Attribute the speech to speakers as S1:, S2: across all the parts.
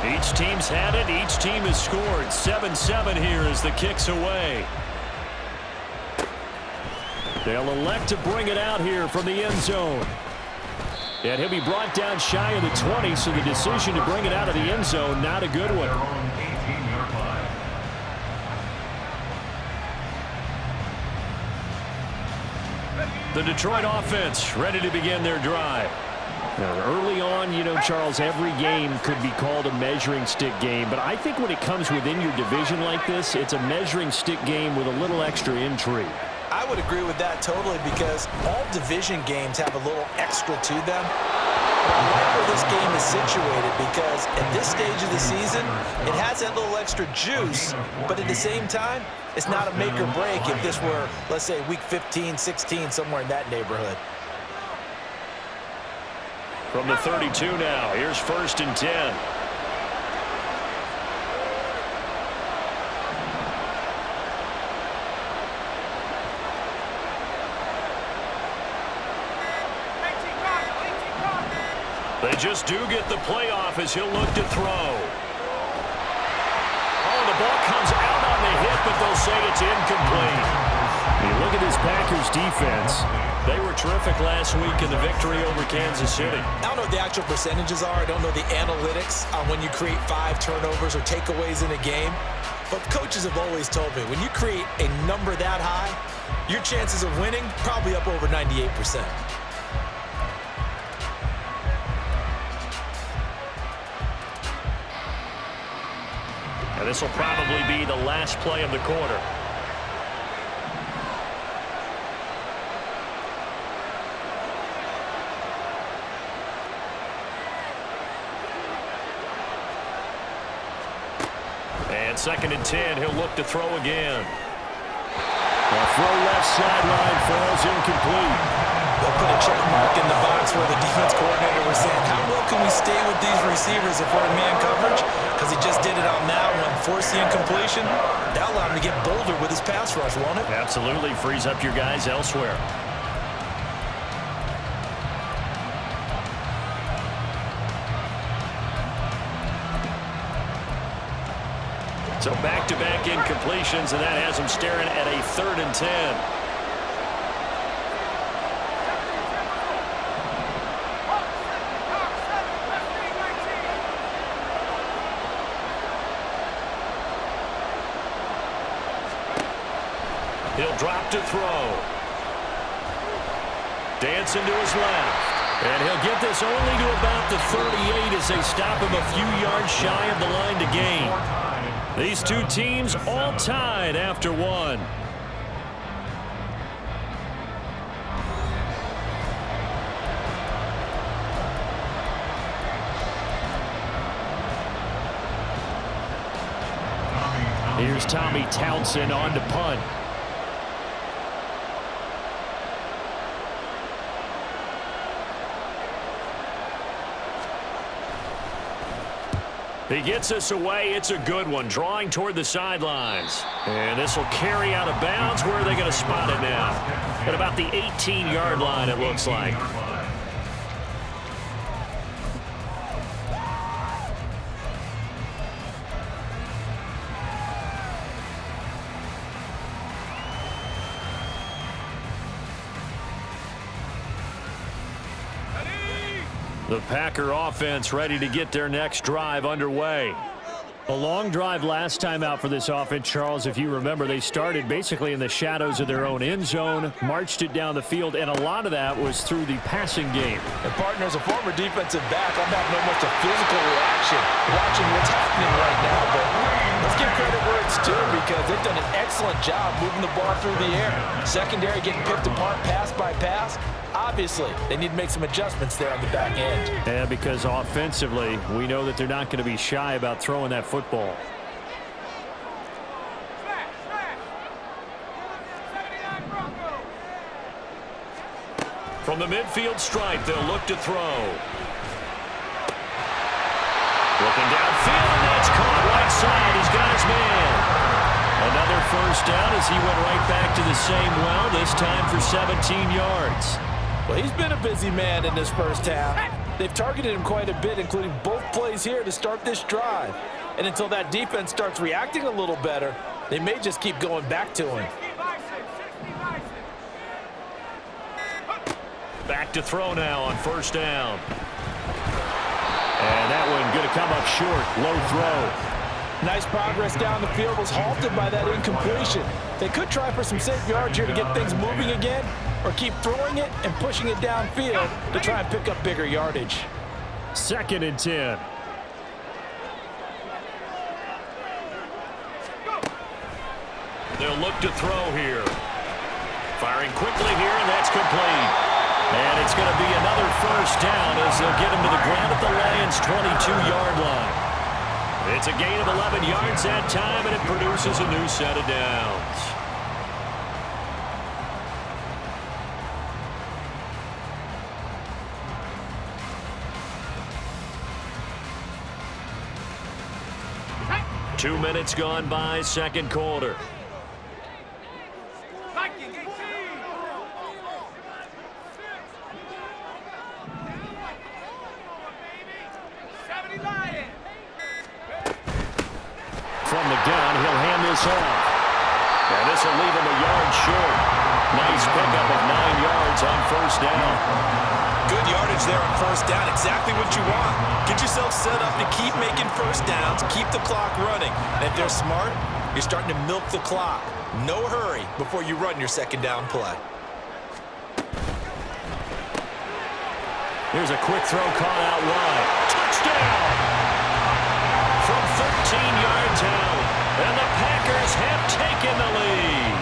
S1: Each team's had it. Each team has scored. 7-7 here as the kick's away. They'll elect to bring it out here from the end zone. And he'll be brought down shy of the 20, so the decision to bring it out of the end zone, not a good one. The Detroit offense ready to begin their drive. Now, early on, you know, Charles, every game could be called a measuring stick game. But I think when it comes within your division like this, it's a measuring stick game with a little extra intrigue.
S2: I would agree with that totally because all division games have a little extra to them. But I like where this game is situated because at this stage of the season, it has that little extra juice, but at the same time, it's not a make or break if this were, let's say, week 15, 16, somewhere in that neighborhood.
S1: From the 32 now, here's 1st and 10. They just do get the playoff as he'll look to throw. Oh, the ball comes out on the hit, but they'll say it's incomplete. You look at this Packers defense. They were terrific last week in the victory over Kansas City.
S2: I don't know what the actual percentages are. I don't know the analytics on when you create 5 turnovers or takeaways in a game. But coaches have always told me, when you create a number that high, your chances of winning probably up over 98%.
S1: And this will probably be the last play of the quarter. And 2nd and 10, he'll look to throw again. The throw left sideline falls incomplete.
S2: They'll put a check mark in the box where the defense coordinator was saying, how well can we stay with these receivers if we're in man coverage? Because he just did it on that one, forced the incompletion. That'll allow him to get bolder with his pass rush, won't it?
S1: Absolutely, frees up your guys elsewhere. So back-to-back incompletions, and that has him staring at a 3rd and 10. He'll drop to throw. Dancing to his left. And he'll get this only to about the 38 as they stop him a few yards shy of the line to gain. These two teams all tied after one. Here's Tommy Townsend on to punt. He gets us away. It's a good one, drawing toward the sidelines. And this will carry out of bounds. Where are they going to spot it now? At about the 18-yard line, it looks like. The Packer offense ready to get their next drive underway. A long drive last time out for this offense, Charles. If you remember, they started basically in the shadows of their own end zone, marched it down the field, and a lot of that was through the passing game.
S2: And partner, as a former defensive back, I'm having almost a physical reaction watching what's happening right now. But let's give credit where it's due because they've done an excellent job moving the ball through the air. Secondary getting picked apart pass by pass. Obviously, they need to make some adjustments there on the back end.
S1: Yeah, because offensively, we know that they're not going to be shy about throwing that football. From the midfield stripe, they'll look to throw. Looking downfield, and that's caught right side. He's got his man. Another first down as he went right back to the same well, this time for 17 yards.
S2: Well, he's been a busy man in this first half. They've targeted him quite a bit, including both plays here to start this drive. And until that defense starts reacting a little better, they may just keep going back to him.
S1: Back to throw now on first down. And that one going to come up short. Low throw.
S2: Nice progress down the field was halted by that incompletion. They could try for some safe yards here to get things moving again, or keep throwing it and pushing it downfield to try and pick up bigger yardage.
S1: 2nd and 10. They'll look to throw here. Firing quickly here, and that's complete. And it's going to be another first down as they'll get him to the ground at the Lions' 22-yard line. It's a gain of 11 yards that time, and it produces a new set of downs. Two minutes gone by, second quarter. From the gun, he'll hand this off. And this will leave him a yard short. Nice pickup of 9 yards on first down.
S2: Good yardage there on first down. Exactly what you want. Get yourself set up to keep making first downs, keep the clock running. And if they're smart, you're starting to milk the clock. No hurry before you run your second down play.
S1: Here's a quick throw caught out wide. Touchdown! From 13 yards out, and the Packers have taken the lead.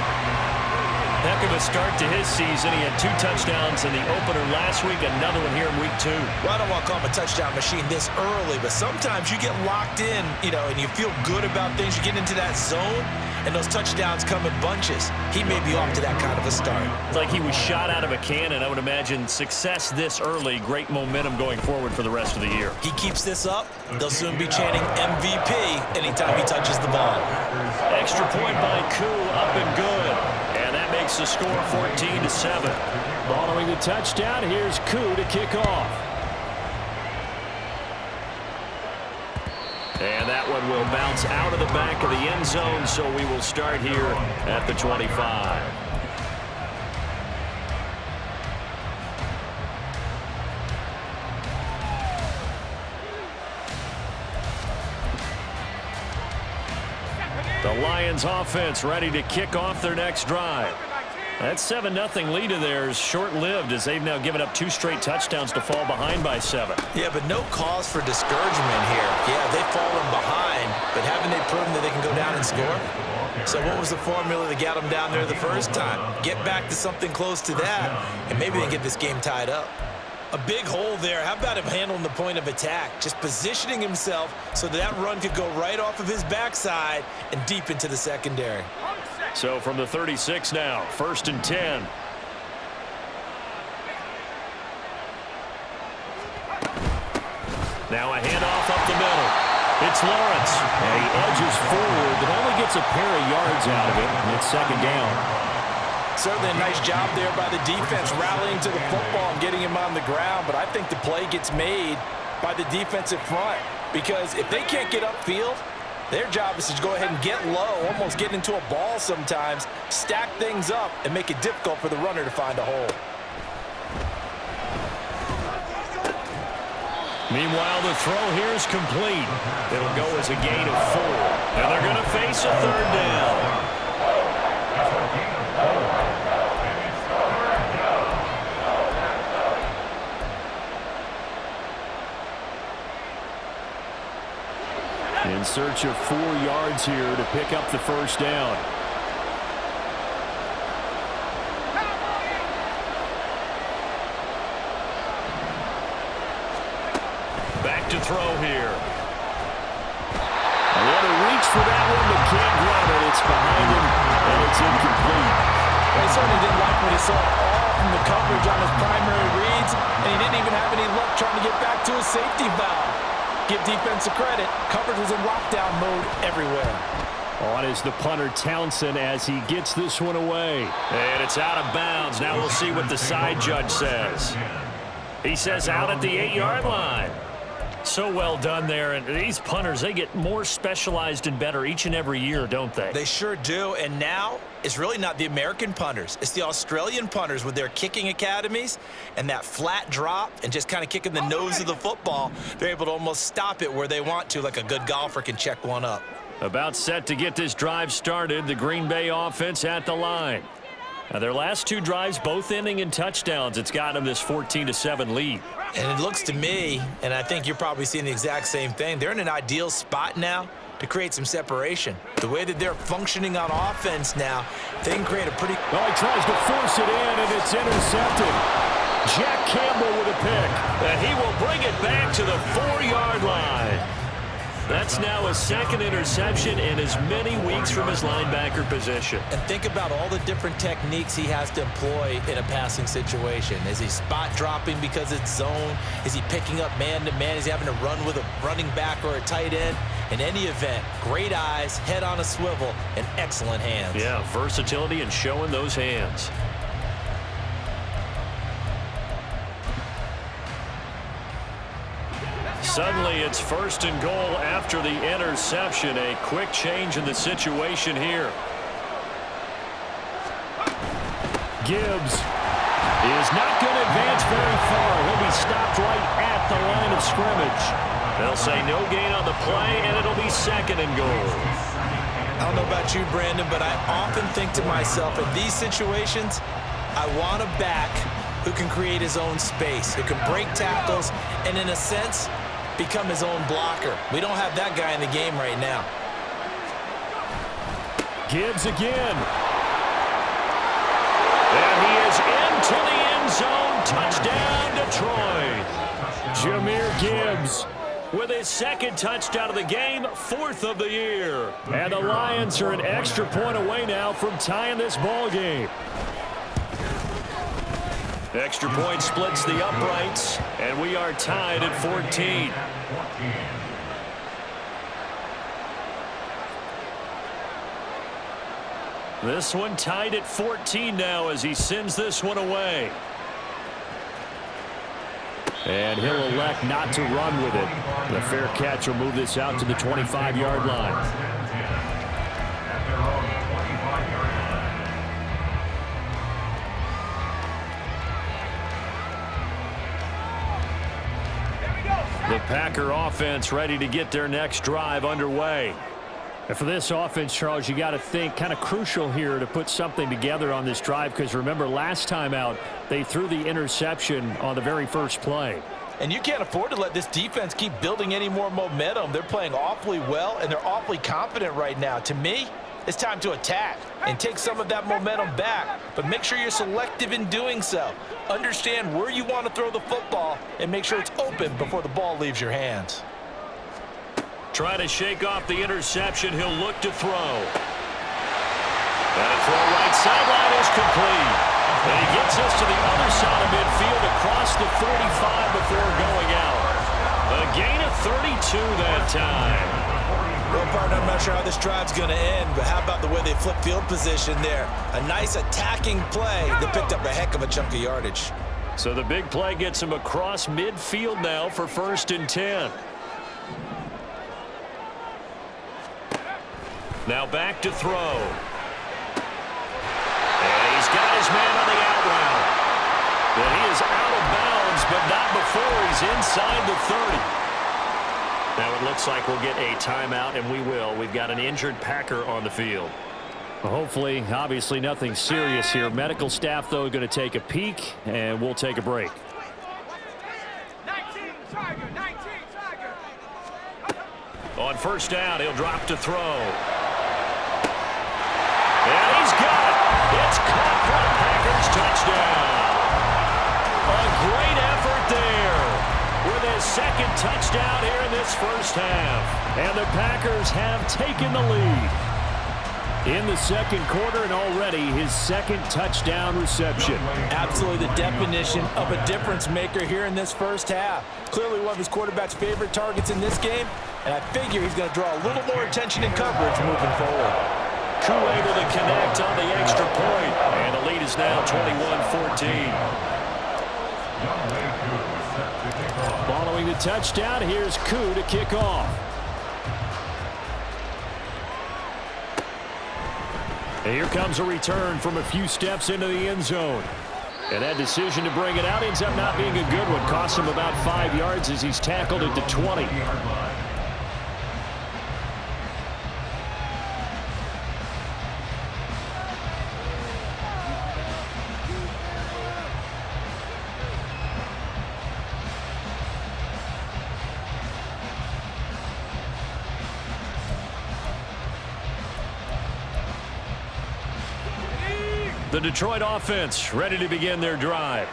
S1: Heck of a start to his season. He had 2 touchdowns in the opener last week, another one here in week 2.
S2: Well, I don't want to call him a touchdown machine this early, but sometimes you get locked in, and you feel good about things. You get into that zone, and those touchdowns come in bunches. He may be off to that kind of a start.
S1: It's like he was shot out of a cannon. I would imagine success this early, great momentum going forward for the rest of the year.
S2: He keeps this up, they'll soon be chanting MVP anytime he touches the ball.
S1: Extra point by Koo, up and good. And that makes the score 14-7. Following the touchdown, here's Koo to kick off. And that one will bounce out of the back of the end zone, so we will start here at the 25. The Lions offense ready to kick off their next drive. That 7-0 lead of theirs short-lived as they've now given up 2 straight touchdowns to fall behind by 7.
S2: Yeah, but no cause for discouragement here. Yeah, they've fallen behind, but haven't they proven that they can go down and score? So what was the formula that got them down there the first time? Get back to something close to that, and maybe they get this game tied up. A big hole there. How about him handling the point of attack? Just positioning himself so that run could go right off of his backside and deep into the secondary.
S1: So from the 36 now, 1st and 10. Now a handoff up the middle. It's Lawrence. And he edges forward, but only gets a pair of yards out of it. And it's 2nd down.
S2: Certainly a nice job there by the defense rallying to the football and getting him on the ground. But I think the play gets made by the defensive front. Because if they can't get upfield, their job is to go ahead and get low, almost get into a ball sometimes, stack things up, and make it difficult for the runner to find a hole.
S1: Meanwhile, the throw here is complete. It'll go as a gain of 4. And they're going to face a 3rd down. In search of 4 yards here to pick up the first down. Back to throw here. What a reach for that one, but can't grab it. It's behind him, and it's incomplete.
S2: Well, he certainly didn't like what he saw all from the coverage on his primary reads, and he didn't even have any luck trying to get back to his safety valve. Give defense a credit. Coverage was in lockdown mode everywhere.
S1: On is the punter Townsend as he gets this one away. And it's out of bounds. Now we'll see what the side judge says. He says out at the 8-yard line. So well done there. And these punters, they get more specialized and better each and every year, don't they?
S2: They sure do. And now it's really not the American punters. It's the Australian punters with their kicking academies and that flat drop and just kind of kicking the nose of the football. They're able to almost stop it where they want to, like a good golfer can check one up.
S1: About set to get this drive started, the Green Bay offense at the line. Now their last 2 drives, both ending in touchdowns. It's got them this 14-7 lead.
S2: And it looks to me, and I think you're probably seeing the exact same thing, they're in an ideal spot now to create some separation. The way that they're functioning on offense now, they can create a pretty...
S1: Well, he tries to force it in, and it's intercepted. Jack Campbell with a pick. And he will bring it back to the 4-yard line. That's now a second interception in as many weeks from his linebacker position.
S2: And think about all the different techniques he has to employ in a passing situation. Is he spot dropping because it's zone? Is he picking up man-to-man? Is he having to run with a running back or a tight end? In any event, great eyes, head on a swivel, and excellent hands.
S1: Yeah, versatility and showing those hands. Suddenly, it's 1st and goal after the interception. A quick change in the situation here. Gibbs is not going to advance very far. He'll be stopped right at the line of scrimmage. They'll say no gain on the play, and it'll be 2nd and goal.
S2: I don't know about you, Brandon, but I often think to myself, in these situations, I want a back who can create his own space, who can break tackles, and in a sense, become his own blocker. We don't have that guy in the game right now.
S1: Gibbs again. And he is into the end zone. Touchdown, Detroit. Jahmyr Gibbs with his 2nd touchdown of the game, 4th of the year. And the Lions are an extra point away now from tying this ball game. Extra point splits the uprights, and we are tied at 14. This one tied at 14 now as he sends this one away. And he'll elect not to run with it. The fair catch will move this out to the 25-yard line. The Packer offense ready to get their next drive underway. And for this offense, Charles, you got to think kind of crucial here to put something together on this drive, because remember last time out they threw the interception on the very first play.
S2: And you can't afford to let this defense keep building any more momentum. They're playing awfully well, and they're awfully confident right now. To me, it's time to attack and take some of that momentum back, but make sure you're selective in doing so. Understand where you want to throw the football and make sure it's open before the ball leaves your hands.
S1: Try to shake off the interception. He'll look to throw. And a throw right sideline is complete. And he gets us to the other side of midfield across the 45 before going out. A gain of 32 that time.
S2: Well, partner, I'm not sure how this drive's going to end, but how about the way they flip field position there? A nice attacking play that picked up a heck of a chunk of yardage.
S1: So the big play gets him across midfield now for 1st and 10. Now back to throw. And he's got his man on the out route. And he is out of bounds, but not before he's inside the 30. Now it looks like we'll get a timeout, and we will. We've got an injured Packer on the field. Well, hopefully, obviously nothing serious here. Medical staff, though, going to take a peek, and we'll take a break.
S3: 19, Tiger, 19, Tiger.
S1: On 1st down, he'll drop to throw. And he's got it. It's caught for a Packers touchdown. A great effort there with his 2nd touchdown here in this first half. And the Packers have taken the lead. In the second quarter, and already his second touchdown reception.
S2: Absolutely the definition of a difference maker here in this first half. Clearly one of his quarterback's favorite targets in this game, and I figure he's going to draw a little more attention and coverage moving forward.
S1: Koo able to connect on the extra point, and the lead is now 21-14. Following the touchdown, here's Koo to kick off. And here comes a return from a few steps into the end zone. And that decision to bring it out ends up not being a good one. Costs him about 5 yards as he's tackled at the 20. The Detroit offense ready to begin their drive.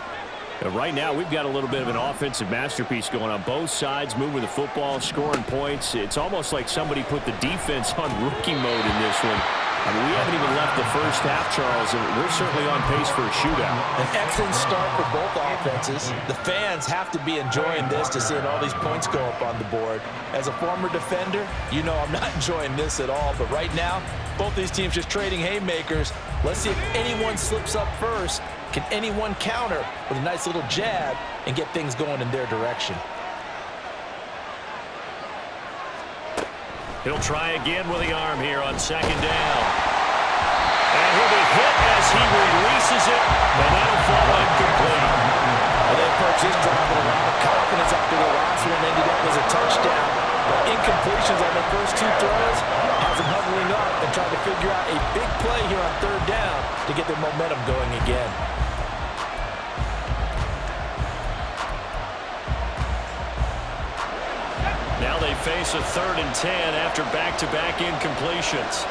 S1: And right now, we've got a little bit of an offensive masterpiece going on both sides, moving the football, scoring points. It's almost like somebody put the defense on rookie mode in this one. I mean, we haven't even left the first half, Charles, and we're certainly on pace for a shootout.
S2: An excellent start for both offenses. The fans have to be enjoying this to seeing all these points go up on the board. As a former defender, you know I'm not enjoying this at all. But right now, both these teams just trading haymakers. Let's see if anyone slips up first. Can anyone counter with a nice little jab and get things going in their direction?
S1: He'll try again with the arm here on second down. And he'll be hit as he releases it, and that'll fall incomplete.
S2: Well, they approached this drive with a lot of confidence after the last one ended up as a touchdown. But incompletions on their first two throws has them huddling up and trying to figure out a big play here on third down to get their momentum going again.
S1: Now they face a 3rd and 10 after back-to-back incompletions.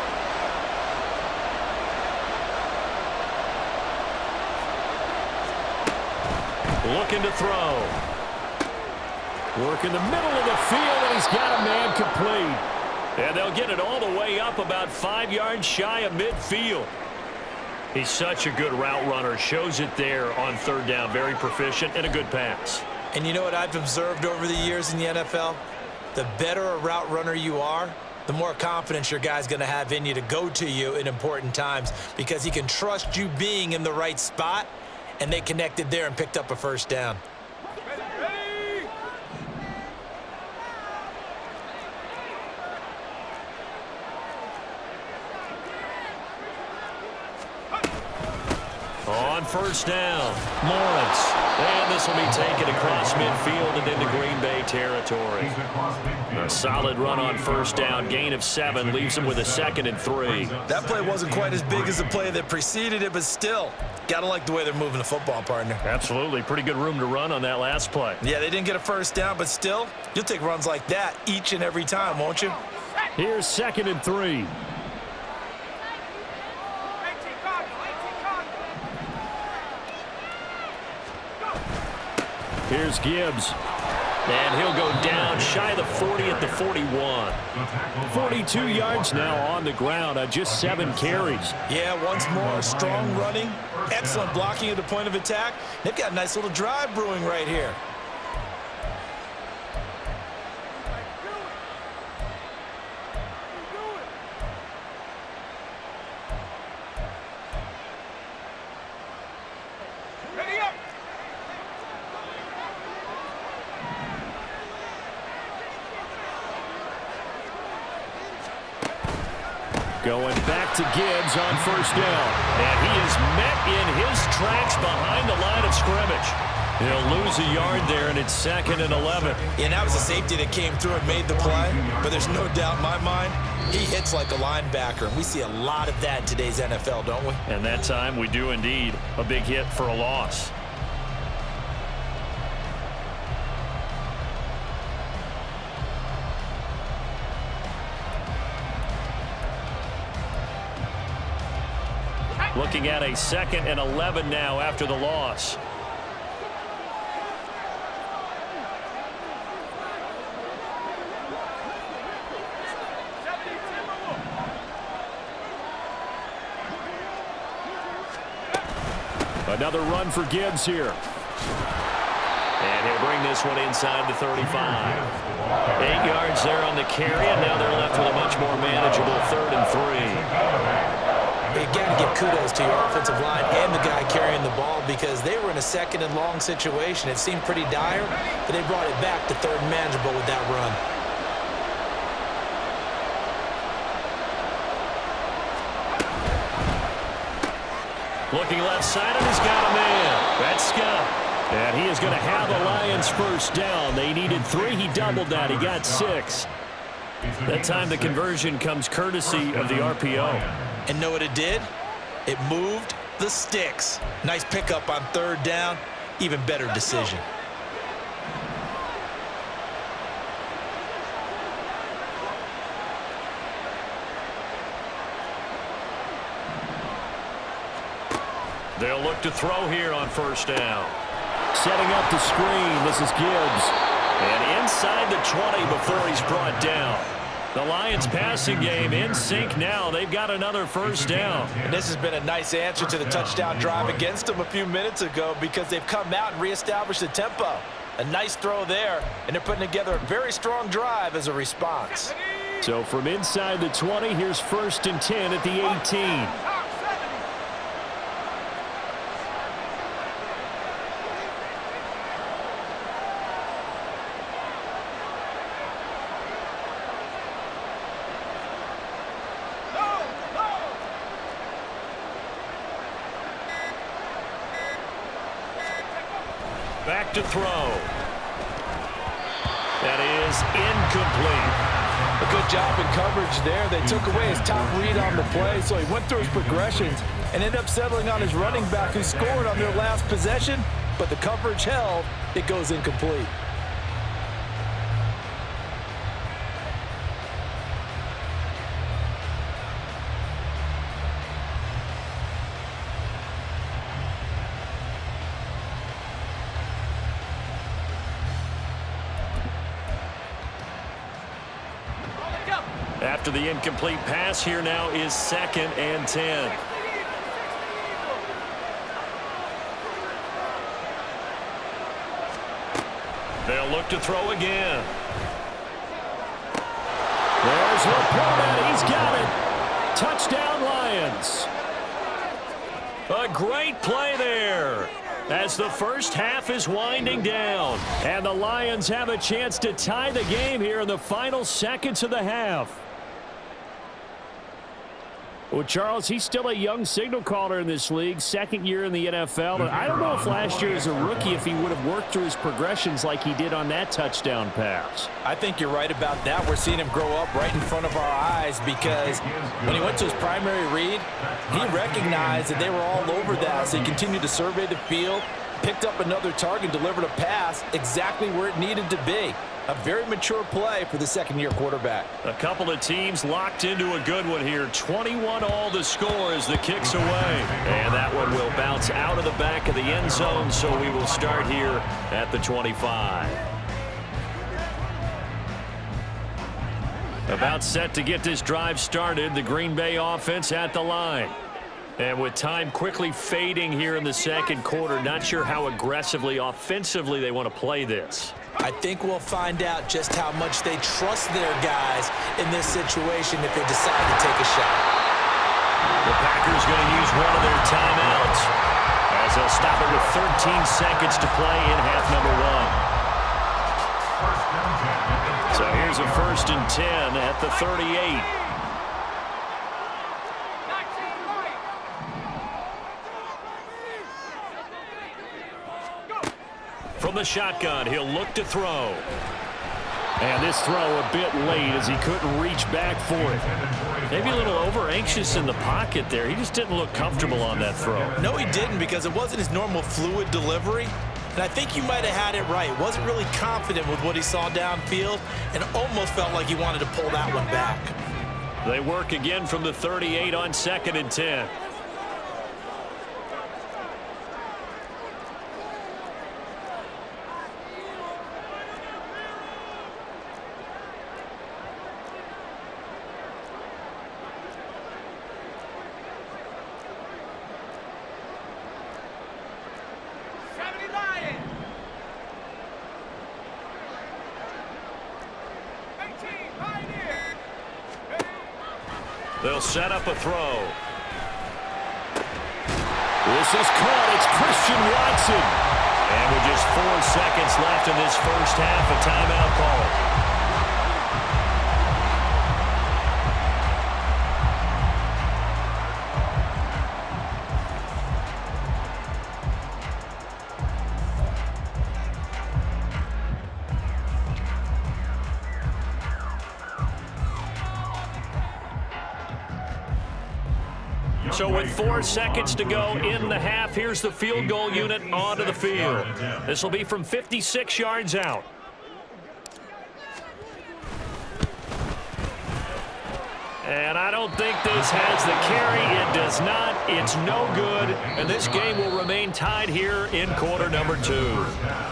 S1: Looking to throw. Work in the middle of the field, and he's got a man complete. And they'll get it all the way up about 5 yards shy of midfield. He's such a good route runner. Shows it there on third down. Very proficient and a good pass.
S2: And you know what I've observed over the years in the NFL? The better a route runner you are, the more confidence your guy's going to have in you to go to you in important times because he can trust you being in the right spot, and they connected there and picked up a first down.
S1: On first down, Lawrence. And this will be taken across midfield and into Green Bay territory. A solid run on first down, gain of 7, leaves him with a 2nd and 3.
S2: That play wasn't quite as big as the play that preceded it, but still, gotta like the way they're moving the football, partner.
S1: Absolutely. Pretty good room to run on that last play.
S2: Yeah, they didn't get a first down, but still, you'll take runs like that each and every time, won't you?
S1: Here's 2nd and 3. Here's Gibbs. And he'll go down shy of the 40 at the 41. 42 yards now on the ground on just 7 carries.
S2: Yeah, once more, strong running, excellent blocking at the point of attack. They've got a nice little drive brewing right here.
S1: Going back to Gibbs on first down. And he is met in his tracks behind the line of scrimmage. He'll lose a yard there, and it's 2nd and 11.
S2: And that was a safety that came through and made the play. But there's no doubt in my mind, he hits like a linebacker. And we see a lot of that in today's NFL, don't we?
S1: And that time we do indeed. A big hit for a loss. Looking at a 2nd and 11 now after the loss. Another run for Gibbs here.
S4: And he'll bring this one inside the 35. 8 yards there on the carry, and now they're left with a much more manageable 3rd and 3.
S2: You got to give kudos to your offensive line and the guy carrying the ball because they were in a 2nd and long situation. It seemed pretty dire, but they brought it back to 3rd and manageable with that run.
S1: Looking left side, and he's got a man. That's Scott. And he is going to have the Lions first down. They needed 3. He doubled that. He got 6. That time the conversion comes courtesy of the RPO.
S2: And know what it did? It moved the sticks. Nice pickup on 3rd down. Even better decision.
S1: They'll look to throw here on 1st down. Setting up the screen. This is Gibbs. And inside the 20 before he's brought down. The Lions passing game in sync now. They've got another 1st down.
S2: And this has been a nice answer to the touchdown drive against them a few minutes ago because they've come out and reestablished the tempo. A nice throw there, and they're putting together a very strong drive as a response.
S1: So from inside the 20, here's 1st and 10 at the 18. Back to throw. That is incomplete.
S2: A good job in coverage there. They took away his top read on the play, so he went through his progressions and ended up settling on his running back who scored on their last possession, but the coverage held. It goes incomplete.
S1: After the incomplete pass, here now is 2nd and 10. They'll look to throw again. There's Laporta. He's got it. Touchdown, Lions. A great play there as the first half is winding down. And the Lions have a chance to tie the game here in the final seconds of the half. Well, Charles, he's still a young signal caller in this league, 2nd year in the NFL. And I don't know if last year as a rookie if he would have worked through his progressions like he did on that touchdown pass.
S2: I think you're right about that. We're seeing him grow up right in front of our eyes because when he went to his primary read, he recognized that they were all over that. So he continued to survey the field, picked up another target, delivered a pass exactly where it needed to be. A very mature play for the 2nd-year quarterback.
S1: A couple of teams locked into a good one here. 21-all the score as the kick's away. And that one will bounce out of the back of the end zone, so we will start here at the 25. About set to get this drive started. The Green Bay offense at the line. And with time quickly fading here in the 2nd quarter, not sure how aggressively, offensively they want to play this.
S2: I think we'll find out just how much they trust their guys in this situation if they decide to take a shot.
S1: The Packers going to use one of their timeouts as they'll stop it with 13 seconds to play in half number 1. So here's a 1st and 10 at the 38. From the shotgun, he'll look to throw. And this throw a bit late as he couldn't reach back for it. Maybe a little over-anxious in the pocket there. He just didn't look comfortable on that throw.
S2: No, he didn't because it wasn't his normal fluid delivery. And I think you might have had it right. Wasn't really confident with what he saw downfield and almost felt like he wanted to pull that one back.
S1: They work again from the 38 on 2nd and 10.
S4: They'll set up a throw.
S1: This is caught. It's Christian Watson.
S4: And with just 4 seconds left in this first half, a timeout call. So with 4 seconds to go in the half, here's the field goal unit onto the field. This will be from 56 yards out. And I don't think this has the carry. It does not. It's no good. And this game will remain tied here in quarter number 2.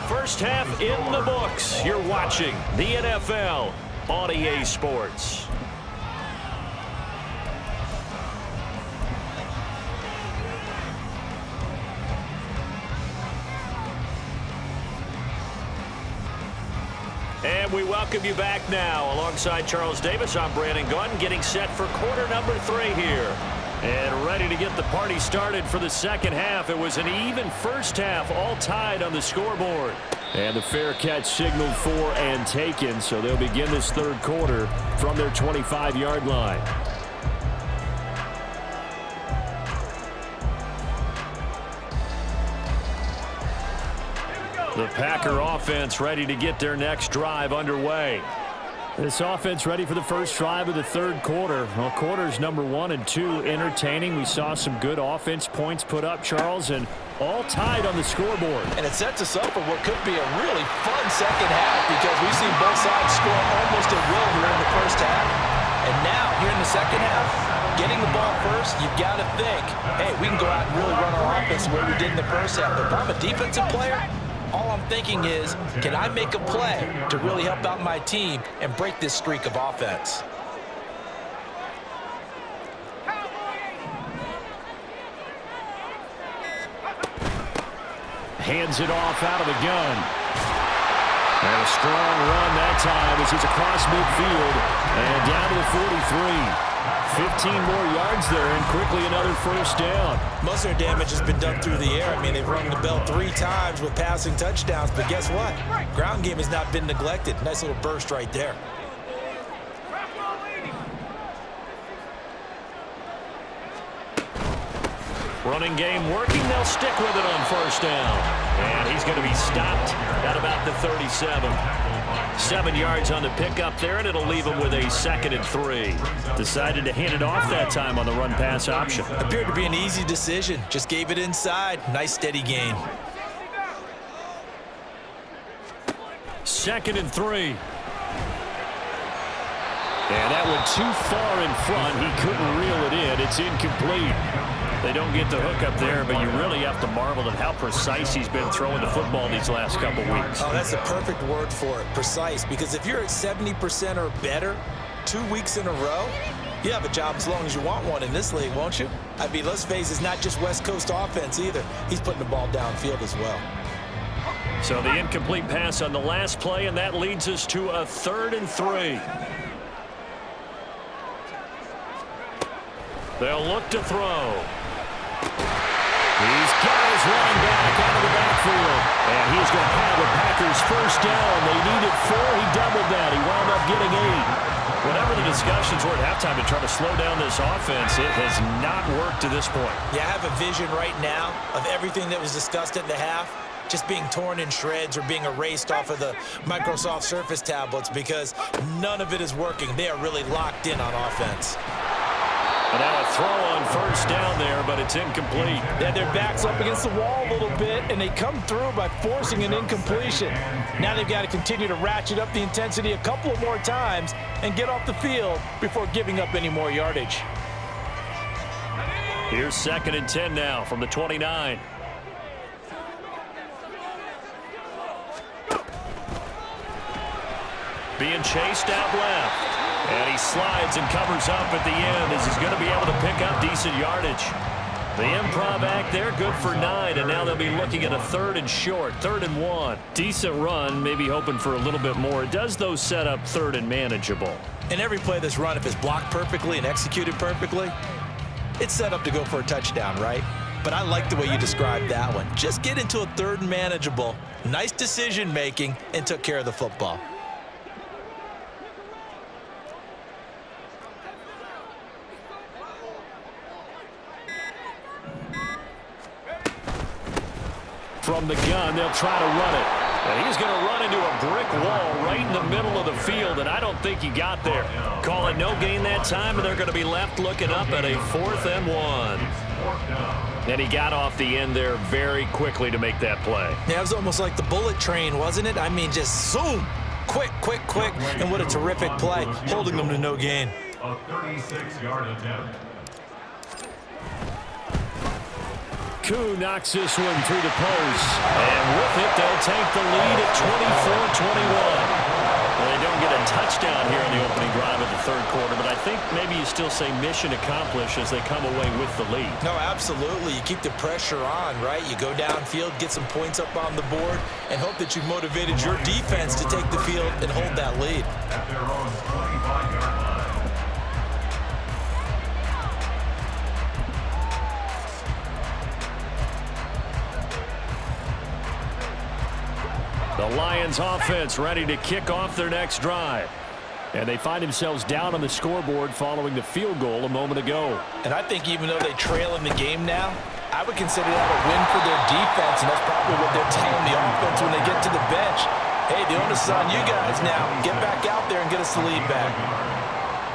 S4: First half in the books. You're watching the NFL on EA Sports. And we welcome you back now. Alongside Charles Davis, I'm Brandon Gunn, getting set for quarter number 3 here. And ready to get the party started for the second half. It was an even first half, all tied on the scoreboard.
S1: And the fair catch signaled for and taken, so they'll begin this third quarter from their 25-yard line. The Packer offense ready to get their next drive underway. This offense ready for the first drive of the third quarter. Well, quarters number 1 and 2 entertaining. We saw some good offense points put up, Charles, and all tied on the scoreboard.
S2: And it sets us up for what could be a really fun second half because we've seen both sides score almost at will here in the first half. And now, here in the second half, getting the ball first, you've got to think, hey, we can go out and really run our offense the way we did in the first half. But if I'm a defensive player, all I'm thinking is, can I make a play to really help out my team and break this streak of offense?
S1: Hands it off out of the gun. And a strong run that time as he's across midfield and down to the 43. 15 more yards there and quickly another first down.
S2: Most of their damage has been done through the air. I mean, they've rung the bell 3 times with passing touchdowns, but guess what? Ground game has not been neglected. Nice little burst right there.
S4: Running game working. They'll stick with it on first down. And he's going to be stopped at about the 37. 7 yards on the pickup there, and it'll leave him with a 2nd and 3. Decided to hand it off that time on the run-pass option.
S2: Appeared to be an easy decision. Just gave it inside. Nice, steady gain.
S1: 2nd and 3. And that went too far in front. He couldn't reel it in. It's incomplete. They don't get the hook up there, but you really have to marvel at how precise he's been throwing the football these last couple weeks.
S2: Oh, that's the perfect word for it, precise. Because if you're at 70% or better 2 weeks in a row, you have a job as long as you want one in this league, won't you? I mean, let's face it, it's not just West Coast offense either. He's putting the ball downfield as well.
S4: So the incomplete pass on the last play, and that leads us to a 3rd and 3. They'll look to throw.
S1: He's got his running back out of the backfield. And he's going to have the Packers first down. They needed 4. He doubled that. He wound up getting 8.
S4: Whatever the discussions were at halftime to try to slow down this offense, it has not worked to this point.
S2: Yeah, I have a vision right now of everything that was discussed at the half just being torn in shreds or being erased off of the Microsoft Surface tablets because none of it is working. They are really locked in on offense.
S4: And now a throw on first down there, but it's incomplete.
S2: Yeah, their back's up against the wall a little bit, and they come through by forcing an incompletion. Now they've got to continue to ratchet up the intensity a couple of more times and get off the field before giving up any more yardage.
S4: Here's 2nd and 10 now from the 29. Being chased out left. And he slides and covers up at the end as he's going to be able to pick up decent yardage. The improv act there, good for 9, and now they'll be looking at a 3rd and short, 3rd and 1.
S1: Decent run, maybe hoping for a little bit more. It does, though, set up 3rd and manageable.
S2: And every play that's run, if it's blocked perfectly and executed perfectly, it's set up to go for a touchdown, right? But I like the way you described that one. Just get into a 3rd and manageable, nice decision-making, and took care of the football.
S1: From the gun, they'll try to run it.
S4: And he's going to run into a brick wall right in the middle of the field, and I don't think he got there. Call it no gain that time, and they're going to be left looking up at a 4th and 1. And he got off the end there very quickly to make that play.
S2: Yeah, it was almost like the bullet train, wasn't it? I mean, just zoom, quick, quick, quick, and what a terrific play, holding them to no gain.
S5: A 36-yard attempt.
S1: Koo knocks this one through the post.
S4: And with it, they'll take the lead at 24-21. Well, they don't get a touchdown here in the opening drive of the 3rd quarter, but I think maybe you still say mission accomplished as they come away with the lead.
S2: No, absolutely. You keep the pressure on, right? You go downfield, get some points up on the board, and hope that you've motivated your defense to take the field and hold that lead.
S5: At their own 25-yard line.
S1: The Lions offense ready to kick off their next drive. And they find themselves down on the scoreboard following the field goal a moment ago.
S2: And I think even though they trail in the game now, I would consider that a win for their defense, and that's probably what they're telling the offense when they get to the bench. Hey, the onus is on you guys now. Get back out there and get us the lead back.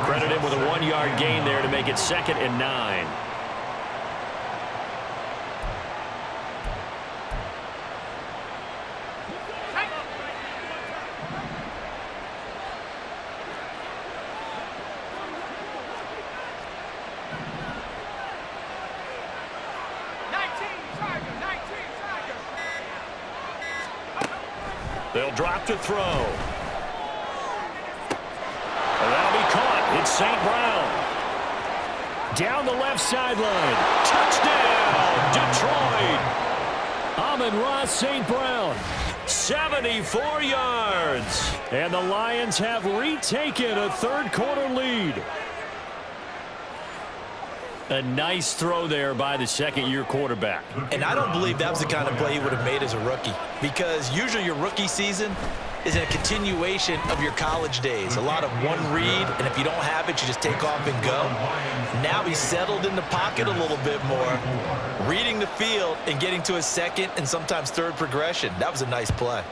S4: Credit him with a 1-yard gain there to make it 2nd and 9. They'll drop to throw. And that'll be caught. It's St. Brown.
S1: Down the left sideline. Touchdown, Detroit. Amon-Ra St. Brown.
S4: 74 yards.
S1: And the Lions have retaken a 3rd quarter lead. A nice throw there by the 2nd-year quarterback.
S2: And I don't believe that was the kind of play he would have made as a rookie, because usually your rookie season is a continuation of your college days. A lot of one read, and if you don't have it, you just take off and go. Now he's settled in the pocket a little bit more, reading the field and getting to his 2nd and sometimes 3rd progression. That was a nice play.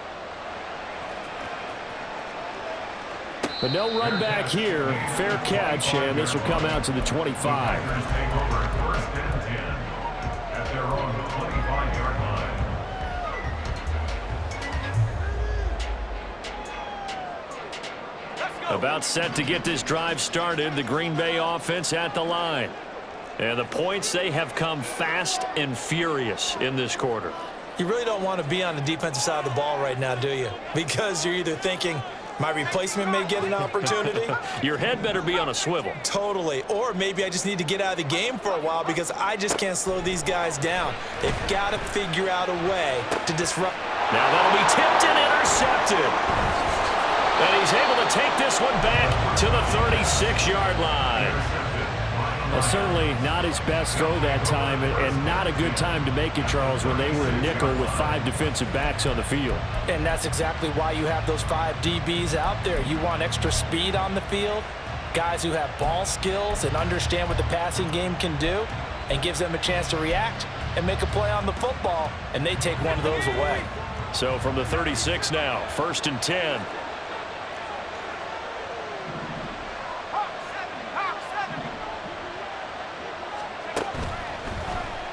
S1: But no run back here. Fair catch, and this will come out to the 25.
S5: Tigers take over 1st and 10 at their own 25-yard line.
S4: About set to get this drive started. The Green Bay offense at the line. And the points, they have come fast and furious in this quarter.
S2: You really don't want to be on the defensive side of the ball right now, do you? Because you're either thinking, my replacement may get an opportunity.
S4: Your head better be on a swivel.
S2: Totally. Or maybe I just need to get out of the game for a while because I just can't slow these guys down. They've got to figure out a way to disrupt.
S4: Now that'll be tipped and intercepted. And he's able to take this one back to the 36-yard line.
S1: Well, certainly not his best throw that time, and not a good time to make it, Charles, when they were in nickel with 5 defensive backs on the field.
S2: And that's exactly why you have those 5 DBs out there. You want extra speed on the field, guys who have ball skills and understand what the passing game can do, and gives them a chance to react and make a play on the football, and they take one of those away.
S4: So from the 36 now, 1st and 10.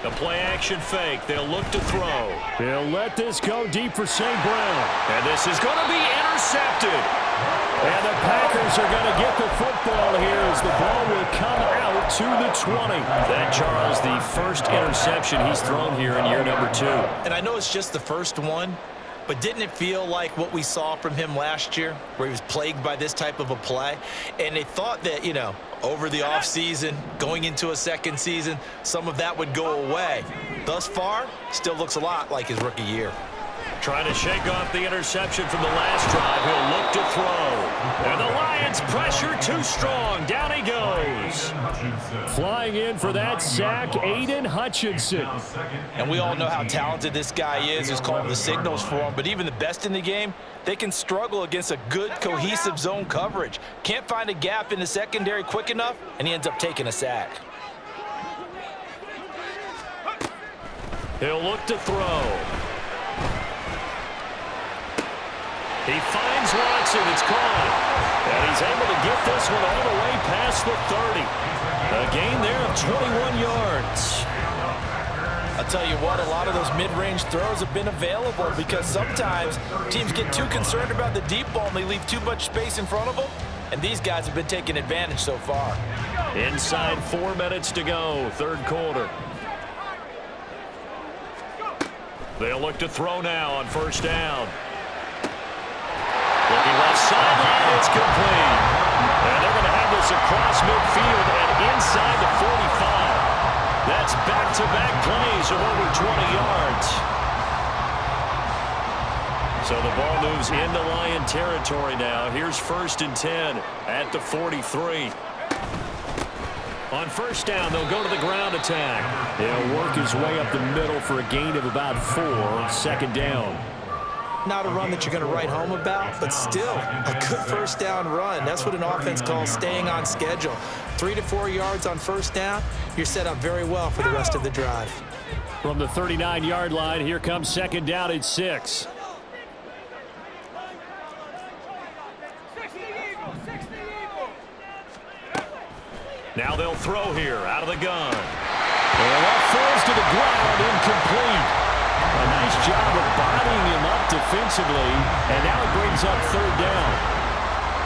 S4: The play-action fake. They'll look to throw.
S1: They'll let this go deep for St. Brown.
S4: And this is going to be intercepted.
S1: And the Packers are going to get the football here as the ball will come out to the 20.
S4: That, Charles, the first interception he's thrown here in year number 2.
S2: And I know it's just the first one, But didn't it feel like what we saw from him last year, where he was plagued by this type of a play? And they thought that, you know, over the offseason, going into a second season, some of that would go away. Thus far, still looks a lot like his rookie year.
S4: Trying to shake off the interception from the last drive. He'll look to throw. And the Lions pressure too strong. Down he goes.
S1: Flying in for that sack, Aiden Hutchinson.
S2: And we all know how talented this guy is, who's calling the signals for him. But even the best in the game, they can struggle against a good, cohesive zone coverage. Can't find a gap in the secondary quick enough, and he ends up taking a sack.
S4: He'll look to throw. He finds Watson. It's caught. And he's able to get this one all the way past the 30. A gain there of 21 yards.
S2: I'll tell you what, a lot of those mid-range throws have been available because sometimes teams get too concerned about the deep ball and they leave too much space in front of them. And these guys have been taking advantage so far.
S4: Inside 4 minutes to go, third quarter. They'll look to throw now on first down. Looking left sideline, it's complete. And they're going to have this across midfield and inside the 45. That's back-to-back plays of over 20 yards. So the ball moves into Lion territory now. Here's 1st and 10 at the 43. On first down, they'll go to the ground attack. He'll work his way up the middle for a gain of about 4. 2nd down.
S2: Not a run that you're going to write home about, but still a good first down run. That's what an offense calls staying on schedule. 3 to 4 yards on first down, you're set up very well for the rest of the drive.
S1: From the 39-yard line, here comes 2nd down at 6.
S4: Now they'll throw here out of the gun. And that falls to the ground, incomplete.
S1: A nice job of bodying him up defensively, and now it brings up 3rd down.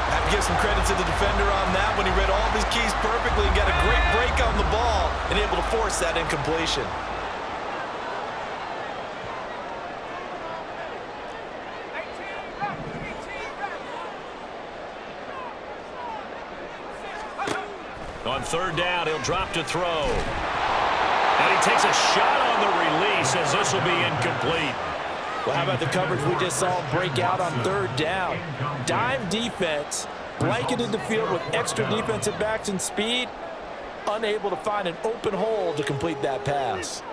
S2: I have to give some credit to the defender on that when he read all of his keys perfectly and got a great break on the ball and able to force that incompletion.
S4: On 3rd down, he'll drop to throw. And he takes a shot on the release as this will be incomplete.
S2: Well, how about the coverage we just saw break out on 3rd down? Dime defense, blanketed the field with extra defensive backs and speed, unable to find an open hole to complete that pass.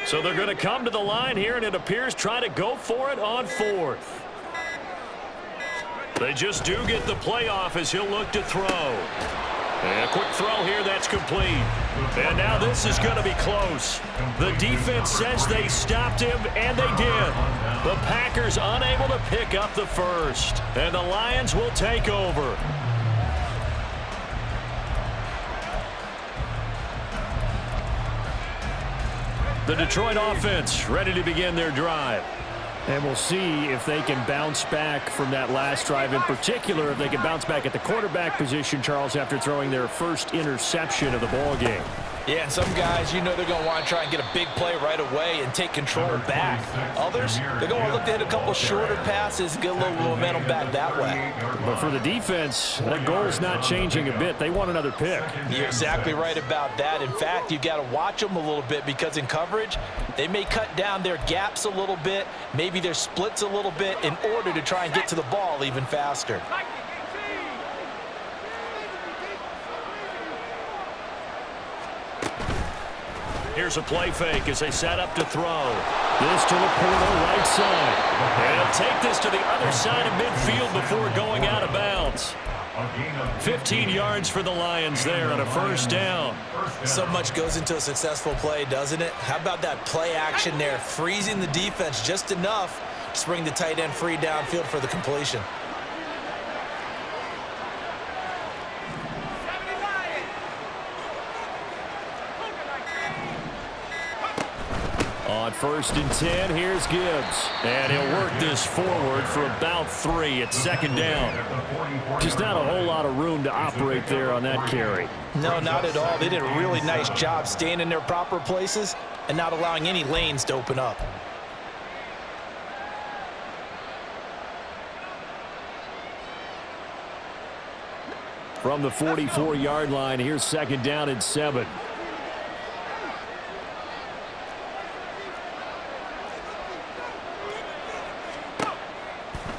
S4: So they're going to come to the line here, and it appears try to go for it on 4th. They just do get the play off as he'll look to throw. And a quick throw here, that's complete. And now this is going to be close. The defense says they stopped him, and they did. The Packers unable to pick up the first. And the Lions will take over. The Detroit offense ready to begin their drive.
S1: And we'll see if they can bounce back from that last drive, in particular if they can bounce back at the quarterback position, Charles, after throwing their first interception of the ball game.
S2: Yeah, and some guys, you know they're going to want to try and get a big play right away and take control back. Others, they're going to look to hit a couple shorter passes and get a little momentum back that way.
S1: But for the defense, that goal's not changing a bit. They want another pick.
S2: You're exactly right about that. In fact, you've got to watch them a little bit because in coverage, they may cut down their gaps a little bit, maybe their splits a little bit in order to try and get to the ball even faster.
S4: Here's a play fake as they set up to throw. This to Laporta, right side. And he'll take this to the other side of midfield before going out of bounds. 15 yards for the Lions there on a first down.
S2: So much goes into a successful play, doesn't it? How about that play action there, freezing the defense just enough to bring the tight end free downfield for the completion.
S1: On 1st and 10, here's Gibbs. And he'll work this forward for about 3 at 2nd down. Just not a whole lot of room to operate there on that carry.
S2: No, not at all. They did a really nice job staying in their proper places and not allowing any lanes to open up.
S1: From the 44-yard line, here's 2nd down and 7.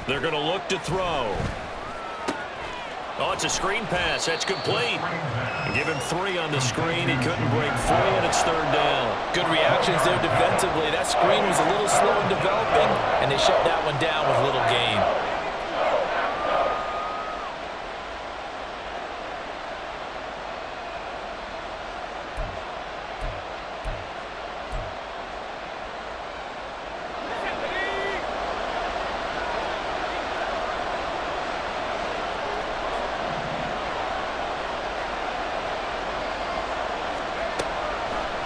S4: They're going to look to throw. Oh, it's a screen pass. That's complete. Give him 3 on the screen. He couldn't break free, and it's 3rd down.
S2: Good reactions there defensively. That screen was a little slow in developing, and they shut that one down with little gain.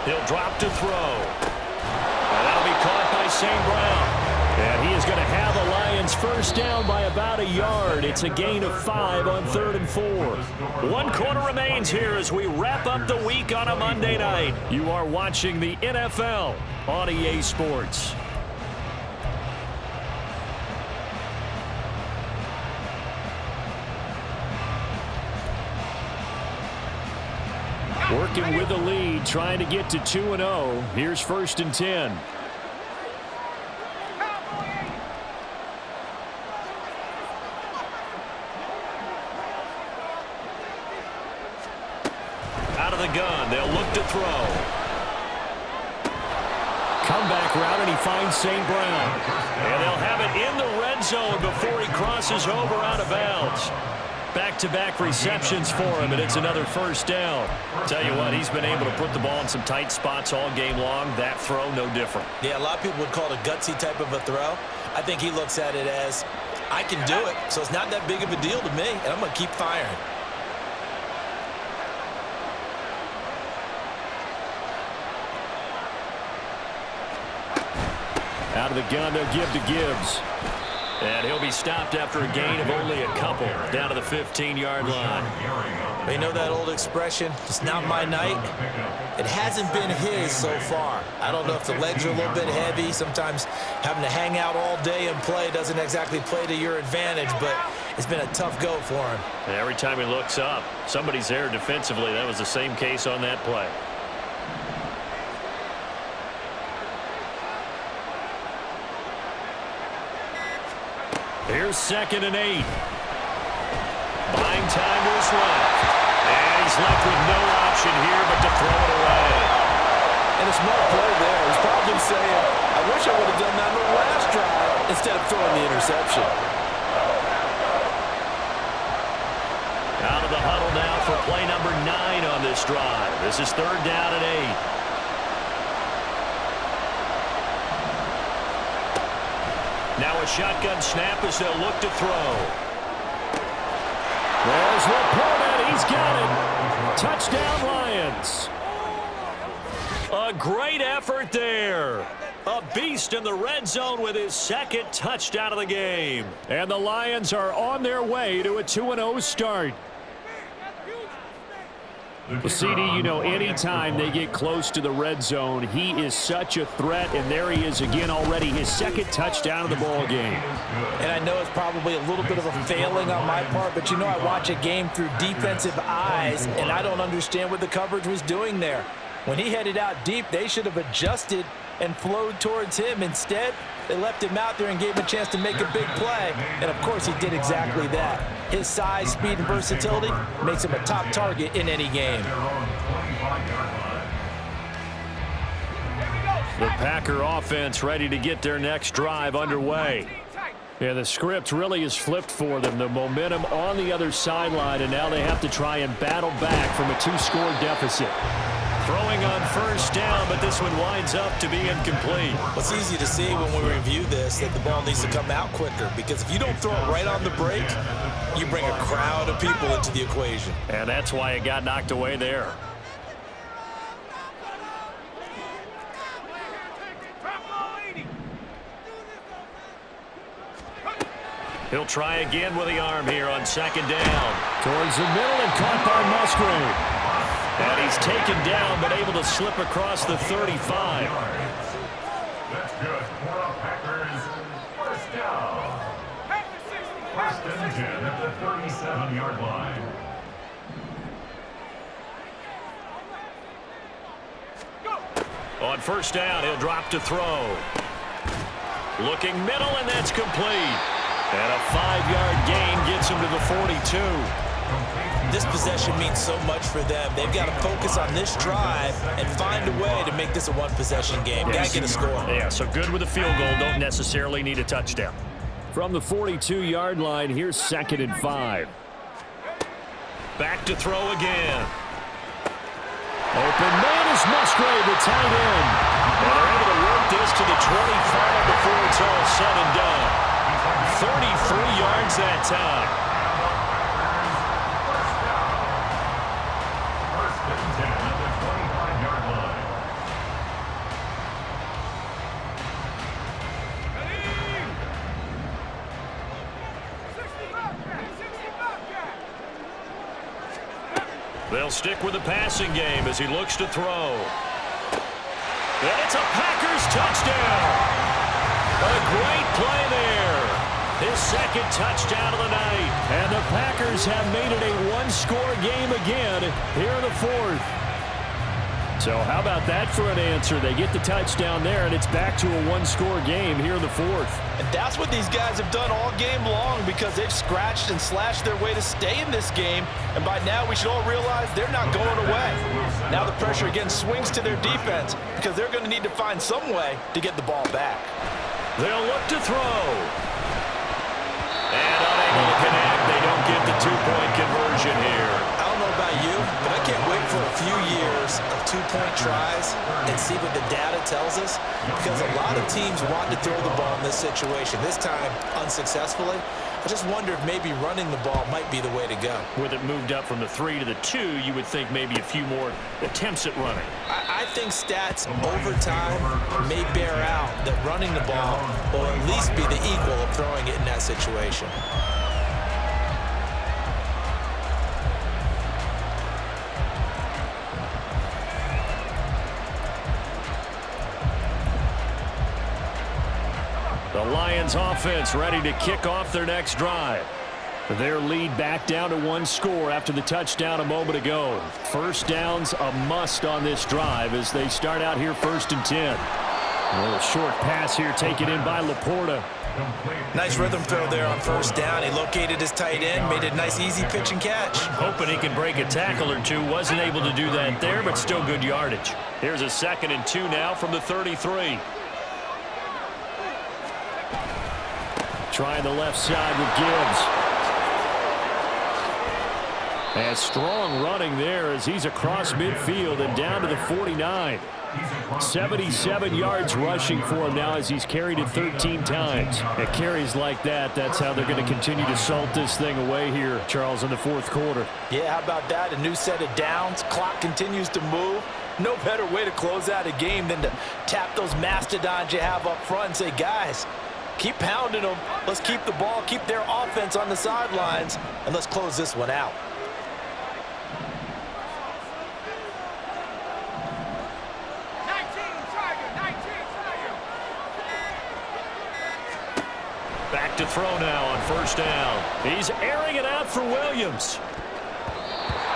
S4: He'll drop to throw. And that'll be caught by St. Brown.
S1: And he is going to have the Lions first down by about a yard. It's a gain of 5 on 3rd and 4.
S4: 1 quarter remains here as we wrap up the week on a Monday night.
S1: You are watching the NFL on EA Sports. Working with the lead, trying to get to 2-0. Here's 1st and 10.
S4: Out of the gun, they'll look to throw.
S1: Comeback route, and he finds St. Brown.
S4: And they'll have it in the red zone before he crosses over out of bounds.
S1: Back-to-back receptions for him, and it's another 1st down.
S4: Tell you what, he's been able to put the ball in some tight spots all game long. That throw, no different.
S2: Yeah, a lot of people would call it a gutsy type of a throw. I think he looks at it as, I can do it, so it's not that big of a deal to me, and I'm going to keep firing.
S1: Out of the gun, they'll give to Gibbs.
S4: And he'll be stopped after a gain of only a couple down to the 15-yard line.
S2: You know that old expression, it's not my night? It hasn't been his so far. I don't know if the legs are a little bit heavy. Sometimes having to hang out all day and play doesn't exactly play to your advantage, but it's been a tough go for him.
S4: And every time he looks up, somebody's there defensively. That was the same case on that play.
S1: Here's 2nd and 8.
S4: Buying time to his left. And he's left with no option here but to throw it away.
S2: And a smart play there. He's probably saying, I wish I would have done that on the last drive instead of throwing the interception.
S4: Out of the huddle now for play number 9 on this drive. This is 3rd down and 8. Now a shotgun snap as they'll look to throw.
S1: There's Laporta. He's got it. Touchdown, Lions.
S4: A great effort there. A beast in the red zone with his 2nd touchdown of the game.
S1: And the Lions are on their way to a 2-0 start. Well, CD, you know, anytime they get close to the red zone, he is such a threat, and there he is again already, his 2nd touchdown of the ball game.
S2: And I know it's probably a little bit of a failing on my part, but you know I watch a game through defensive eyes, and I don't understand what the coverage was doing there. When he headed out deep, they should have adjusted and flowed towards him. Instead, they left him out there and gave him a chance to make a big play. And, of course, he did exactly that. His size, speed, and versatility makes him a top target in any game.
S1: The Packer offense ready to get their next drive underway. Yeah, the script really is flipped for them. The momentum on the other sideline, and now they have to try and battle back from a 2-score deficit.
S4: Throwing on 1st down, but this one winds up to be incomplete.
S2: It's easy to see when we review this that the ball needs to come out quicker, because if you don't throw it right on the break, you bring a crowd of people into the equation.
S4: And that's why it got knocked away there. He'll try again with the arm here on second down.
S1: Towards the middle and caught by Musgrave.
S4: And he's taken down but able to slip across the 35.
S5: That's good for the Packers. First down. First and 10 at the 37-yard line.
S4: On first down, he'll drop to throw. Looking middle, and that's complete. And a 5-yard gain gets him to the 42.
S2: This possession means so much for them. They've got to focus on this drive and find a way to make this a one-possession game. Got to get a score.
S1: Yeah, so good with a field goal. Don't necessarily need a touchdown. From the 42-yard line, here's 2nd and 5.
S4: Back to throw again.
S1: Open man is Musgrave, the tight end.
S4: And they're able to work this to the 25 before it's all said and done. 33 yards that time.
S5: First and 10 at the 25-yard line.
S4: They'll stick with the passing game as he looks to throw. And it's a Packers touchdown. A great play there. His second touchdown of the night.
S1: And the Packers have made it a one-score game again here in the 4th. So how about that for an answer? They get the touchdown there, and it's back to a one-score game here in the 4th.
S2: And that's what these guys have done all game long because they've scratched and slashed their way to stay in this game. And by now, we should all realize they're not going away. Now the pressure again swings to their defense because they're going to need to find some way to get the ball back.
S4: They'll look to throw. And unable to connect. They don't get the two-point conversion here.
S2: I don't know about you, but I can't wait for a few years of two-point tries and see what the data tells us because a lot of teams want to throw the ball in this situation, this time unsuccessfully. I just wonder if maybe running the ball might be the way to go.
S1: With it moved up from the 3 to the 2, you would think maybe a few more attempts at running.
S2: I think stats over time may bear out that running the ball will at least be the equal of throwing it in that situation.
S1: The Lions offense ready to kick off their next drive. Their lead back down to one score after the touchdown a moment ago. First down's a must on this drive as they start out here 1st and 10. A little short pass here taken in by Laporta.
S2: Nice rhythm throw there on first down. He located his tight end, made a nice easy pitch and catch.
S1: Hoping he could break a tackle or two. Wasn't able to do that there, but still good yardage.
S4: Here's a 2nd and 2 now from the 33.
S1: Trying the left side with Gibbs. And strong running there as he's across midfield and down to the 49. 77 yards rushing for him now as he's carried it 13 times. At carries like that, that's how they're going to continue to salt this thing away here, Charles, in the 4th quarter.
S2: Yeah, how about that? A new set of downs. Clock continues to move. No better way to close out a game than to tap those mastodons you have up front and say, guys, keep pounding them. Let's keep the ball, keep their offense on the sidelines, and let's close this one out.
S4: Back to throw now on first down. He's airing it out for Williams.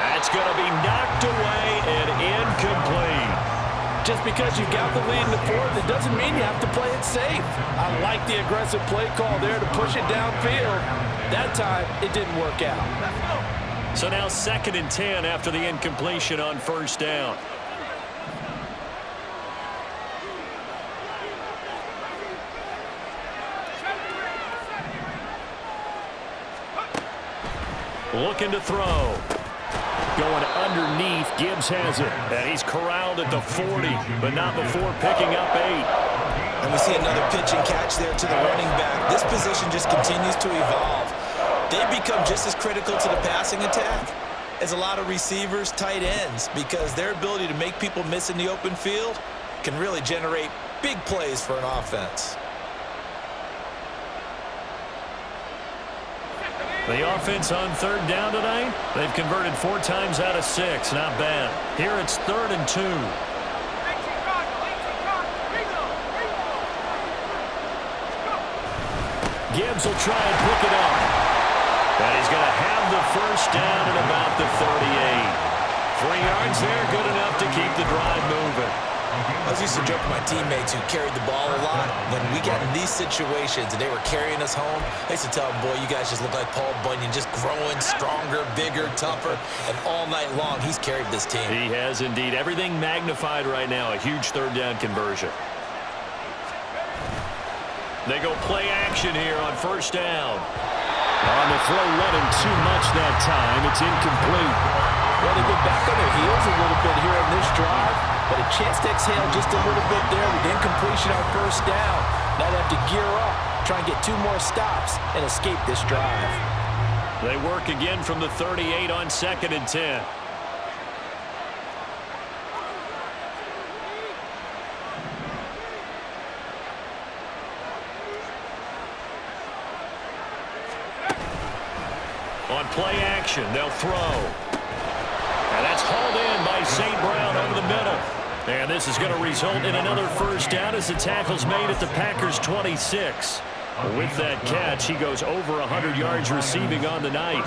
S4: That's going to be knocked away and incomplete.
S2: Just because you got the lead in the 4th, it doesn't mean you have to play it safe. I like the aggressive play call there to push it downfield. That time, it didn't work out.
S4: So now 2nd and 10 after the incompletion on first down. Looking to throw.
S1: Going underneath, Gibbs has it.
S4: And he's corralled at the 40, but not before picking up 8.
S2: And we see another pitch and catch there to the running back. This position just continues to evolve. They become just as critical to the passing attack as a lot of receivers, tight ends, because their ability to make people miss in the open field can really generate big plays for an offense.
S1: The offense on third down tonight, they've converted 4 times out of 6. Not bad. Here it's 3rd and 2. Gibbs will try and pick it up. And he's going to have the first down at about the 38. 3 yards there, good enough to keep the drive moving.
S2: I was used to joke with my teammates who carried the ball a lot. When we got in these situations and they were carrying us home, I used to tell them, boy, you guys just look like Paul Bunyan, just growing stronger, bigger, tougher. And all night long, he's carried this team.
S1: He has indeed. Everything magnified right now. A huge 3rd down conversion. They go play action here on 1st down. On the throw, running too much that time. It's incomplete.
S2: Well, they've been back on their heels a little bit here on this drive, but a chance to exhale just a little bit there with incompletion on 1st down. Now they have to gear up, try and get 2 more stops, and escape this drive.
S1: They work again from the 38 on 2nd and 10. On play action, they'll throw. And that's hauled in by St. Brown over the middle. And this is going to result in another 1st down as the tackle's made at the Packers' 26. With that catch, he goes over 100 yards receiving on the night.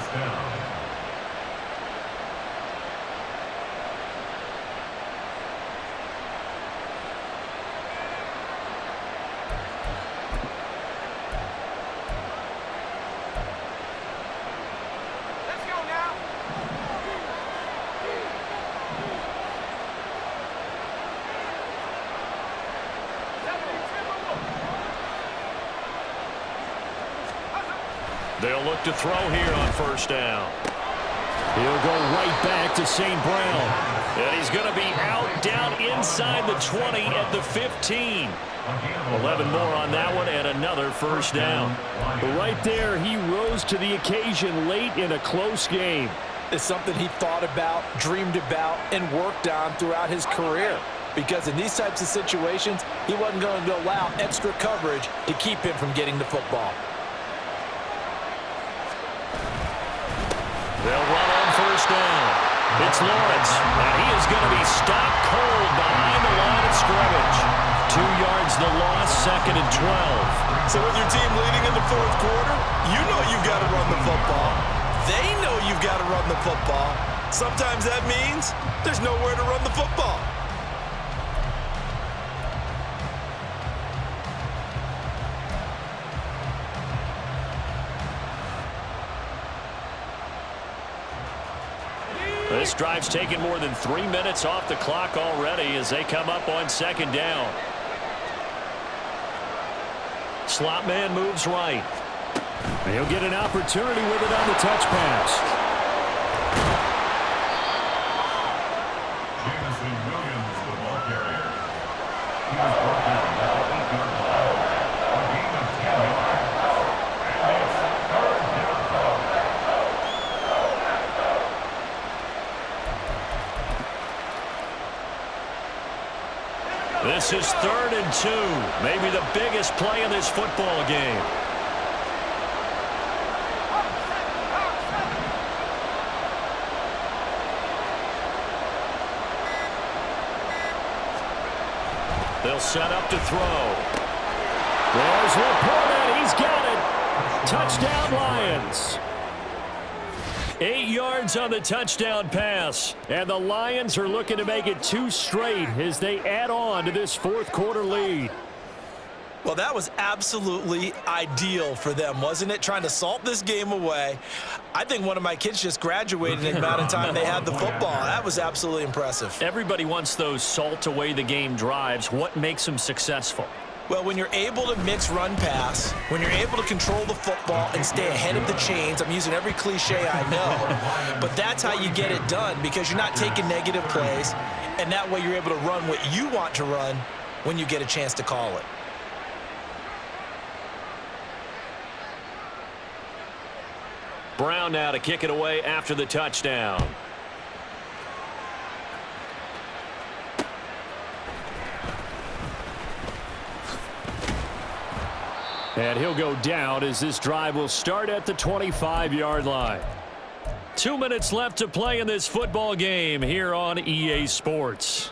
S1: They'll look to throw here on 1st down. He'll go right back to St. Brown. And he's going to be out down inside the 20 at the 15. 11 more on that one and another 1st down. Right there, he rose to the occasion late in a close game.
S2: It's something he thought about, dreamed about, and worked on throughout his career. Because in these types of situations, he wasn't going to allow extra coverage to keep him from getting the football.
S1: They'll run on 1st down. It's Lawrence, and he is going to be stopped cold behind the line of scrimmage. 2 yards the loss, 2nd and 12.
S2: So with your team leading in the 4th quarter, you know you've got to run the football. They know you've got to run the football. Sometimes that means there's nowhere to run the football.
S1: This drive's taken more than 3 minutes off the clock already as they come up on 2nd down. Slot man moves right. He'll get an opportunity with it on the touch pass.
S5: Jameson Williams, the ball carrier. He was brought down by the 8-yard line. A gain of 10 yards. And it's 3rd down.
S1: This is 3rd and 2. Maybe the biggest play in this football game. They'll set up to throw. There's Laporta. He's got it. Touchdown, Lions. 8 yards on the touchdown pass. And the Lions are looking to make it 2 straight as they add on to this 4th quarter lead.
S2: Well, that was absolutely ideal for them, wasn't it? Trying to salt this game away. I think one of my kids just graduated in the amount of time they had the football. That was absolutely impressive.
S1: Everybody wants those salt away the game drives. What makes them successful?
S2: Well, when you're able to mix run-pass, when you're able to control the football and stay ahead of the chains, I'm using every cliche I know, but that's how you get it done because you're not taking negative plays, and that way you're able to run what you want to run when you get a chance to call it.
S1: Brown now to kick it away after the touchdown. And he'll go down as this drive will start at the 25-yard line. 2 minutes left to play in this football game here on EA Sports.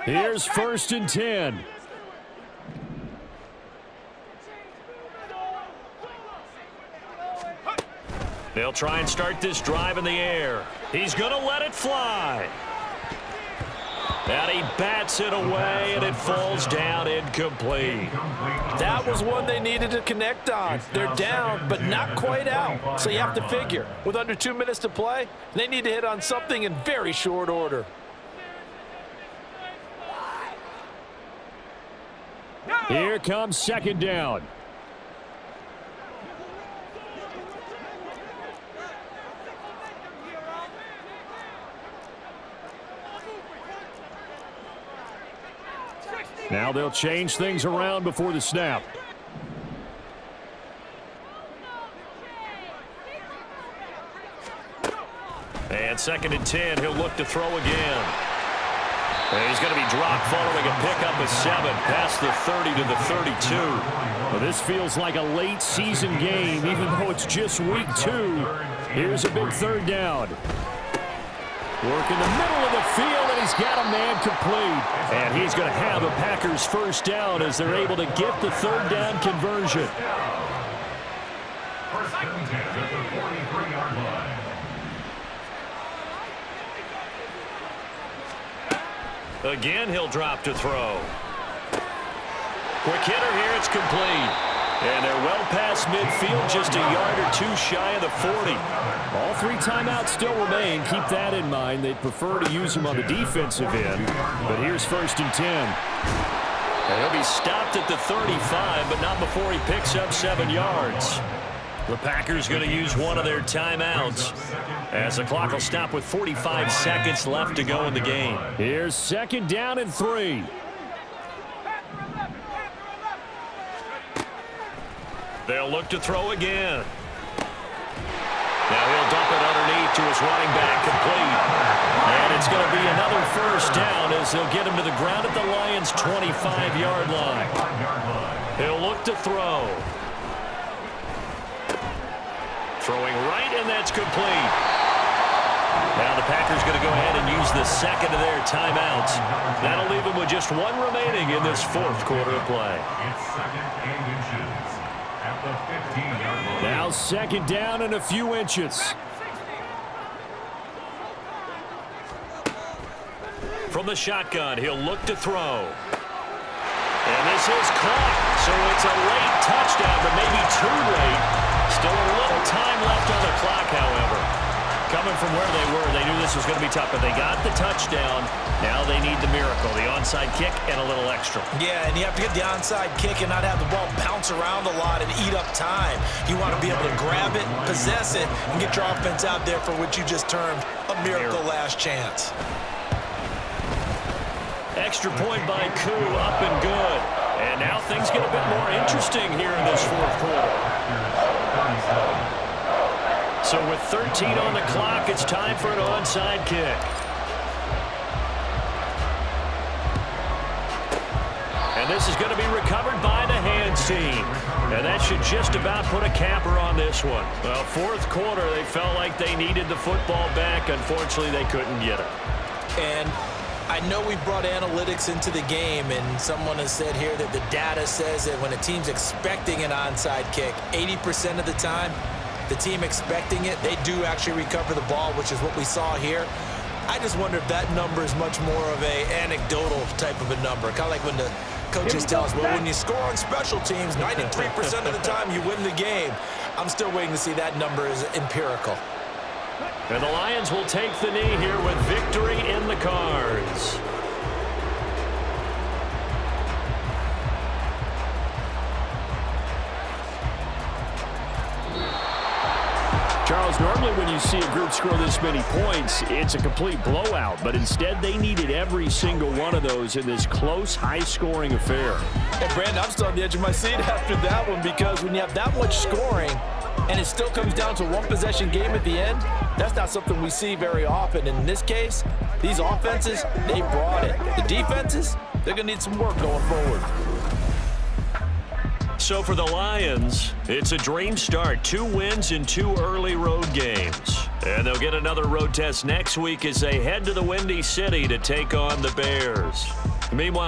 S1: Here's 1st and 10. They'll try and start this drive in the air. He's going to let it fly. And he bats it away, and it falls down incomplete.
S2: That was one they needed to connect on. They're down, but not quite out. So you have to figure, with under 2 minutes to play, they need to hit on something in very short order.
S1: Here comes 2nd down. Now they'll change things around before the snap.
S4: And 2nd and 10, he'll look to throw again. And he's going to be dropped following a pickup of 7 past the 30 to the 32.
S1: Well, this feels like a late season game, even though it's just week 2. Here's a big 3rd down. Work in the middle of the field, and he's got a man complete. And he's going to have a Packers 1st down as they're able to get the 3rd down conversion.
S5: 1st and 10 at the 43-yard line.
S4: Again, he'll drop to throw. Quick hitter here, it's complete. And they're well past midfield, just a yard or 2 shy of the 40.
S1: All 3 timeouts still remain. Keep that in mind. They'd prefer to use him on the defensive end. But here's 1st and 10.
S4: And he'll be stopped at the 35, but not before he picks up 7 yards. The Packers going to use one of their timeouts as the clock will stop with 45 seconds left to go in the game.
S1: Here's 2nd down and 3.
S4: They'll look to throw again. Now he'll dump it underneath to his running back, complete. And it's going to be another 1st down as they'll get him to the ground at the Lions' 25-yard line. He'll look to throw. Throwing right, and that's complete. Now the Packers going to go ahead and use the 2nd of their timeouts. That'll leave them with just 1 remaining in this 4th quarter of play.
S5: It's 2nd and inches at the 15-yard line.
S1: Now 2nd down and a few inches.
S4: From the shotgun, he'll look to throw. And this is caught. So it's a late touchdown, but maybe too late. Still a little time left on the clock, however. Coming from where they were, they knew this was going to be tough, but they got the touchdown. Now they need the miracle, the onside kick and a little extra.
S2: Yeah, and you have to get the onside kick and not have the ball bounce around a lot and eat up time. You want to be able to grab it, possess it, and get your offense out there for what you just termed a miracle last chance. Extra point by Koo, up and good. And now things get a bit more interesting here in this 4th quarter.
S4: So with 13 on the clock, it's time for an onside kick. And this is going to be recovered by the hands team. And that should just about put a capper on this one. Well, 4th quarter, they felt like they needed the football back. Unfortunately, they couldn't get it.
S2: And I know we've brought analytics into the game, and someone has said here that the data says that when a team's expecting an onside kick, 80% of the time, the team expecting it, they do actually recover the ball, which is what we saw here. I just wonder if that number is much more of a anecdotal type of a number. Kind of like when the coaches tell us, well, when you score on special teams, 93% of the time you win the game. I'm still waiting to see that number is empirical.
S4: And the Lions will take the knee here with victory in the cards.
S1: Charles, normally when you see a group score this many points, it's a complete blowout. But instead, they needed every single one of those in this close, high-scoring affair.
S2: Well, Brandon, I'm still on the edge of my seat after that one because when you have that much scoring, and it still comes down to one possession game at the end, that's not something we see very often. And in this case, these offenses, they brought it. The defenses, they're going to need some work going forward.
S4: So for the Lions, it's a dream start. 2 wins in 2 early road games. And they'll get another road test next week as they head to the Windy City to take on the Bears. Meanwhile,